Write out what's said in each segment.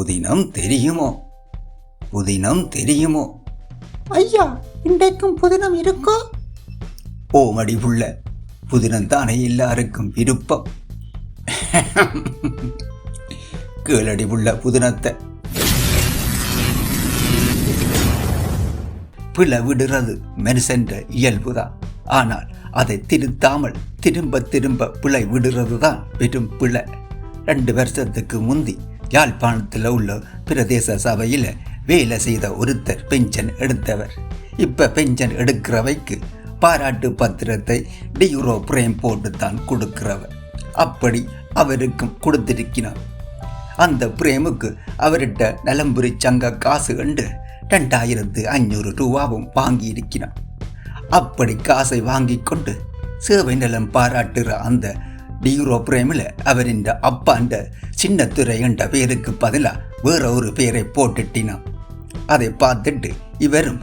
புதினம் தெரியுமோ? புதினம் தெரியுமோ? ஐயா, இன்றைக்கும் புதினம் இருக்கோ? ஓமடி புள்ள, புதினம் தானே எல்லாருக்கும் விருப்பம். கேளடி புள்ள புதினத்தை. பிழை விடுறது மனுஷன்ற இயல்புதான். ஆனால் அதை திருத்தாமல் திரும்ப திரும்ப பிழை விடுறது தான் பெரும் பிழை. 2 வருஷத்துக்கு முந்தி யாழ்ப்பாணத்தில் உள்ள பிரதேச சபையில் வேலை செய்த ஒருத்தர் பென்ஷன் எடுத்தவர். இப்போ பென்ஷன் எடுக்கிறவைக்கு பாராட்டு பத்திரத்தை டியூரோ பிரேம் போட்டு தான் கொடுக்கிறவர். அப்படி அவருக்கும் கொடுத்திருக்கிறார். அந்த பிரேமுக்கு அவர்கிட்ட நலம்புரி சங்க காசு கண்டு 2500 ரூபாவும் வாங்கியிருக்கிறார். அப்படி காசை வாங்கி கொண்டு சேவை நலம் பாராட்டுற அந்த டியூரோ பிரேமில் அவரின் அப்பாண்ட சின்னத்துறை என்ற பேருக்கு பதிலாக வேற ஒரு பேரை போட்டுட்டினான். அதை பார்த்துட்டு இவரும்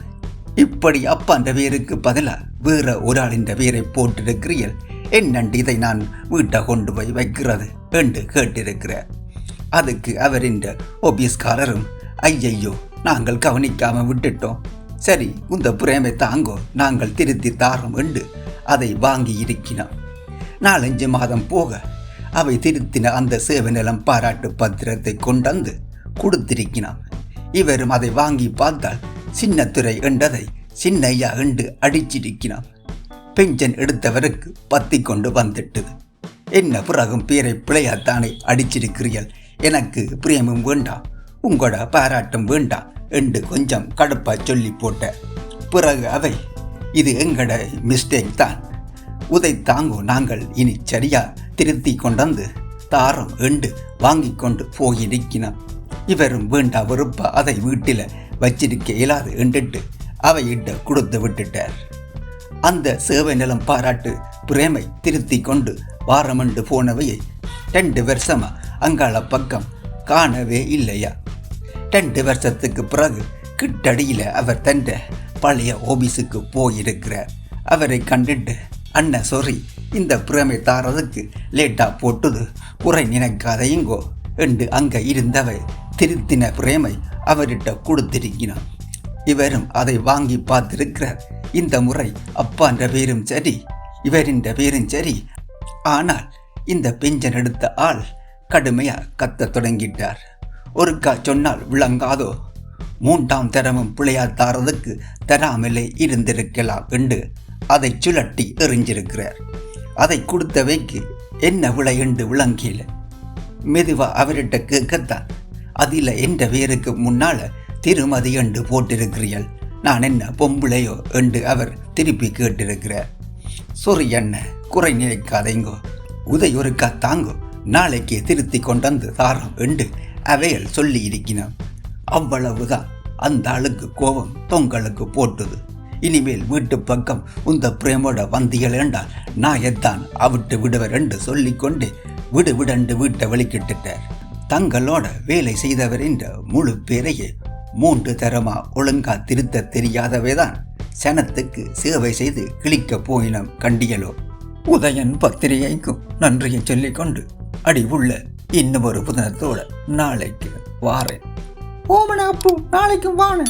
இப்படி அப்பாண்ட பேருக்கு பதிலாக வேற ஒரு ஆளின் பேரை போட்டிருக்கிறீர்கள், என்னண்டு இதை நான் வீட்டை கொண்டு போய் வைக்கிறது என்று கேட்டிருக்கிறார். அதுக்கு அவரின் ஆபீஸ்காரரும் ஐயையோ நாங்கள் கவனிக்காம விட்டுட்டோம், சரி இந்த பிரேமை தாங்கோ நாங்கள் திருத்தி தாரோம் என்று அதை வாங்கி இருக்கிறோம். 4-5 மாதம் போக அவை திருத்தின அந்த சேவை நலம் பாராட்டு பத்திரத்தை கொண்டு கொடுத்திருக்கிறான். இவரும் அதை வாங்கி பார்த்தால் சின்னத்துறை என்றதை சின்னையா என்று அடிச்சிருக்கிறான். பென்ஷன் எடுத்தவருக்கு பத்தி கொண்டு வந்துட்டது. என்ன பிறகும் பேரை பிழையாத்தானே அடிச்சிருக்கிறீர்கள், எனக்கு பிரேமும் வேண்டாம், உங்களோட பாராட்டும் வேண்டாம் என்று கொஞ்சம் கடுப்பா சொல்லி போட்ட பிறகு அவை இது எங்கட மிஸ்டேக் தான், உதை தாங்கோ நாங்கள் இனி சரியா திருத்தி கொண்டு தாரம் என்று வாங்கி கொண்டு போயிருக்கிறோம். இவரும் வேண்டா வெறுப்பா அதை வீட்டில் வச்சிருக்க இயலாது என்றுட்டு அவையிட்ட கொடுத்து விட்டுட்டார். அந்த சேவை நலம் பாராட்டு பிரேமை திருத்தி கொண்டு வாரமண்டு போனவையை 2 வருஷமா அங்காள பக்கம் காணவே இல்லையா. 2 வருஷத்துக்கு பிறகு கிட்டடியில் அவர் தன் பழைய ஆபீஸுக்கு போயிருக்கிறார். அவரை கண்டுட்டு அண்ணன் சொறி இந்த பிரேமை தாரதுக்கு லேட்டா போட்டுது, குறை நினைக்காதையுங்கோ என்று அங்கே இருந்தவை திருத்தின பிரேமை அவர்கிட்ட கொடுத்திருக்கிறான். இவரும் அதை வாங்கி பார்த்திருக்கிறார். இந்த முறை அப்பான்ற பேரும் சரி இவரின் பேரும் சரி. ஆனால் இந்த பென்ஷன் எடுத்த ஆள் கடுமையா கத்த தொடங்கிட்டார். ஒருக்கா சொன்னால் விளங்காதோ, 3ஆம் தரமும் பிழையா தாரதுக்கு தராமலே இருந்திருக்கலாம் என்று அதை சுழட்டி எறிஞ்சிருக்கிறார். அதை கொடுத்தவைக்கு என்ன விளை என்று விளங்கியில மெதுவா அவர்கிட்ட கேட்கத்தான், அதில் என்ற பேருக்கு முன்னால திருமதி என்று போட்டிருக்கிறீர்கள், நான் என்ன பொம்பளையோ என்று அவர் திருப்பி கேட்டிருக்கிறார். சொறி என்ன குறை நினைக்காதைங்கோ, உதை ஒருக்கா தாங்கோ நாளைக்கு திருத்தி கொண்டு தாரம் என்று அவையல் சொல்லி இருக்கிறோம். அவ்வளவுதான். அந்த ஆளுக்கு கோபம் தொங்கலுக்கு போட்டுது. இனிமேல் வீட்டு பக்கம் உந்த பிரேமோட வந்திகள் என்றால் நாயத்தான் அவிட்டு விடுவர் என்று சொல்லிக்கொண்டு விடு விடண்டு வீட்டை வெளிக்கிட்டுட்டார். தங்களோட வேலை செய்தவர் என்ற முழு பேரையே 3 தரமா ஒழுங்கா திருத்த தெரியாதவைதான் சனத்துக்கு சேவை செய்து கிழிக்க போயினம் கண்டியலோ. உதயன் பத்திரிகைக்கும் நன்றியை சொல்லிக்கொண்டு அடி உள்ள இன்னும் ஒரு புதினத்தோட நாளைக்கு வாரேன். ஓமனா அப்பு, நாளைக்கும் வாங்க.